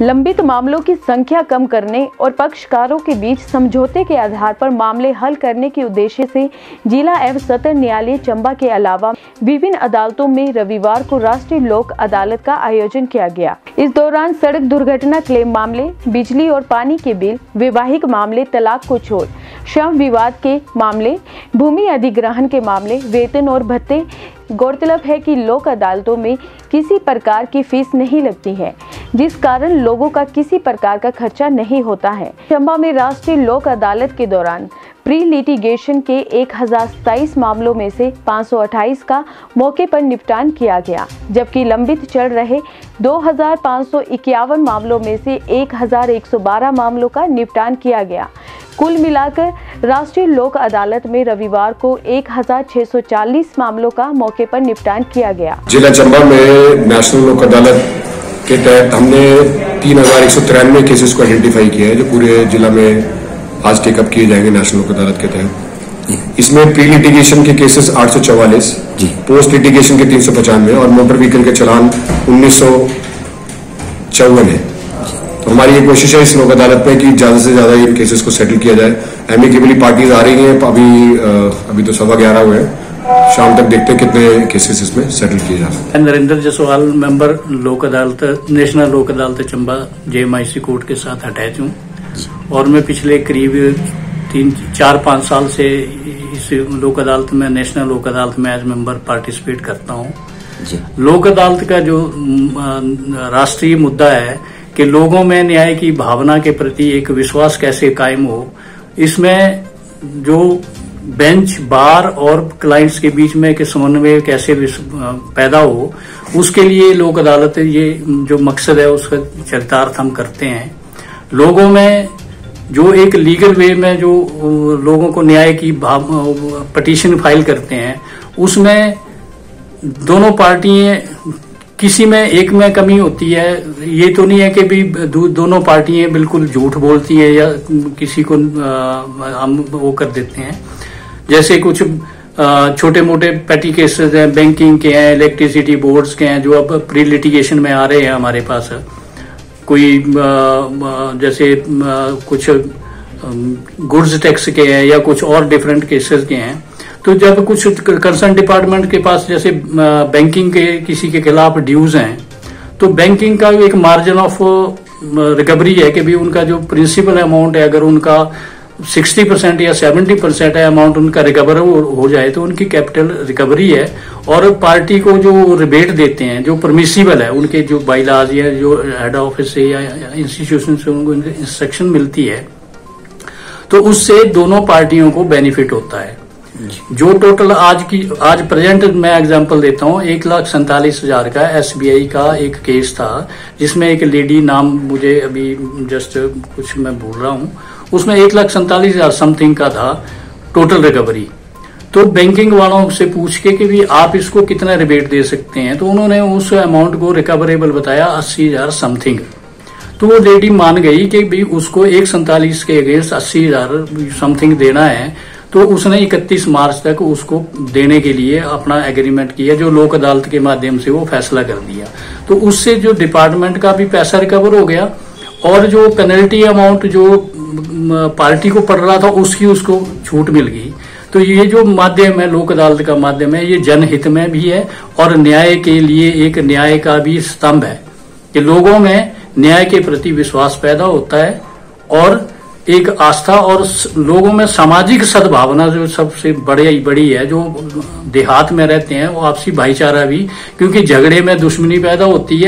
लंबित मामलों की संख्या कम करने और पक्षकारों के बीच समझौते के आधार पर मामले हल करने के उद्देश्य से जिला एवं सत्र न्यायालय चंबा के अलावा विभिन्न अदालतों में रविवार को राष्ट्रीय लोक अदालत का आयोजन किया गया। इस दौरान सड़क दुर्घटना क्लेम मामले, बिजली और पानी के बिल, वैवाहिक मामले, तलाक को छोड़ श्रम विवाद के मामले, भूमि अधिग्रहण के मामले, वेतन और भत्ते। गौरतलब है कि लोक अदालतों में किसी प्रकार की फीस नहीं लगती है, जिस कारण लोगों का किसी प्रकार का खर्चा नहीं होता है। चंबा में राष्ट्रीय लोक अदालत के दौरान प्री लिटिगेशन के 1027 मामलों में से 528 का मौके पर निपटान किया गया, जबकि लंबित चल रहे 2551 मामलों में से 1112 मामलों का निपटान किया गया। कुल मिलाकर राष्ट्रीय लोक अदालत में रविवार को 1640 मामलों का मौके पर निपटान किया गया। जिला चंबा में नेशनल लोक अदालत के तहत हमने 3193 केसेस को आइडेंटिफाई किया है, जो पूरे जिला में आज टेकअप किए जाएंगे नेशनल लोक अदालत के तहत। इसमें प्री लिटिगेशन के केसेस 844, पोस्ट लिटिगेशन के 395 और मोटर व्हीकल के चालान 1954 है। तो हमारी ये कोशिश है इस लोक अदालत में कि ज्यादा से ज्यादा इन केसेस को सेटल किया जाए। एमिकेबली पार्टीज आ रही हैं, अभी तो 11:15 हुए हैं। शाम तक देखते हैं कितने केसेस इसमें सेटल किए जा सकते हैं। नरेंद्र जसवाल, मेंबर लोक अदालत, नेशनल लोक अदालत चंबा JMIC कोर्ट के साथ अटैच हूँ और मैं पिछले करीब 3-4-5 साल से इस लोक अदालत में, नेशनल लोक अदालत में एज मेंबर पार्टिसिपेट करता हूँ। लोक अदालत का जो राष्ट्रीय मुद्दा है कि लोगों में न्याय की भावना के प्रति एक विश्वास कैसे कायम हो, इसमें जो बेंच, बार और क्लाइंट्स के बीच में के समन्वय कैसे पैदा हो, उसके लिए लोक अदालत, ये जो मकसद है उसका चरितार्थ हम करते हैं। लोगों में जो एक लीगल वे में जो लोगों को न्याय की पटिशन फाइल करते हैं, उसमें दोनों पार्टियां, किसी में एक में कमी होती है। ये तो नहीं है कि भी दोनों पार्टियां बिल्कुल झूठ बोलती है या किसी को हम वो कर देते हैं। जैसे कुछ छोटे मोटे पेटी केसेस हैं, बैंकिंग के हैं, इलेक्ट्रिसिटी बोर्ड्स के हैं, जो अब प्री लिटिगेशन में आ रहे हैं हमारे पास। कोई जैसे कुछ गुड्स टैक्स के हैं या कुछ और डिफरेंट केसेस के हैं। तो जब कुछ कंसर्न डिपार्टमेंट के पास जैसे बैंकिंग के किसी के खिलाफ ड्यूज हैं, तो बैंकिंग का एक मार्जिन ऑफ रिकवरी है कि भी उनका जो प्रिंसिपल अमाउंट है, अगर उनका 60% या 70% है अमाउंट उनका रिकवर हो जाए तो उनकी कैपिटल रिकवरी है। और पार्टी को जो रिबेट देते हैं, जो परमिसिबल है, उनके जो बाइलाज या जो हेड ऑफिस से या इंस्टीट्यूशन से उनको इंस्ट्रक्शन मिलती है, तो उससे दोनों पार्टियों को बेनिफिट होता है। जो टोटल आज प्रेजेंट मैं एग्जांपल देता हूँ, 1,47,000 का SBI का एक केस था, जिसमें एक लेडी, नाम मुझे अभी जस्ट कुछ मैं भूल रहा हूँ, उसमें 1,47,000 समथिंग का था टोटल रिकवरी। तो बैंकिंग वालों से पूछ के कि भी आप इसको कितना रिबेट दे सकते हैं, तो उन्होंने उस अमाउंट को रिकवरेबल बताया 80,000 समथिंग। तो वो लेडी मान गई कि भी उसको 147 के अगेंस्ट 80,000 समथिंग देना है। तो उसने 31 मार्च तक उसको देने के लिए अपना एग्रीमेंट किया, जो लोक अदालत के माध्यम से वो फैसला कर दिया। तो उससे जो डिपार्टमेंट का भी पैसा रिकवर हो गया और जो पेनल्टी अमाउंट जो पार्टी को पड़ रहा था उसकी उसको छूट मिल गई। तो ये जो माध्यम है, लोक अदालत का माध्यम है, ये जनहित में भी है और न्याय के लिए एक न्याय का भी स्तंभ है कि लोगों में न्याय के प्रति विश्वास पैदा होता है और एक आस्था, और लोगों में सामाजिक सद्भावना जो सबसे बड़ी है। जो देहात में रहते हैं वो आपसी भाईचारा भी, क्योंकि झगड़े में दुश्मनी पैदा होती है।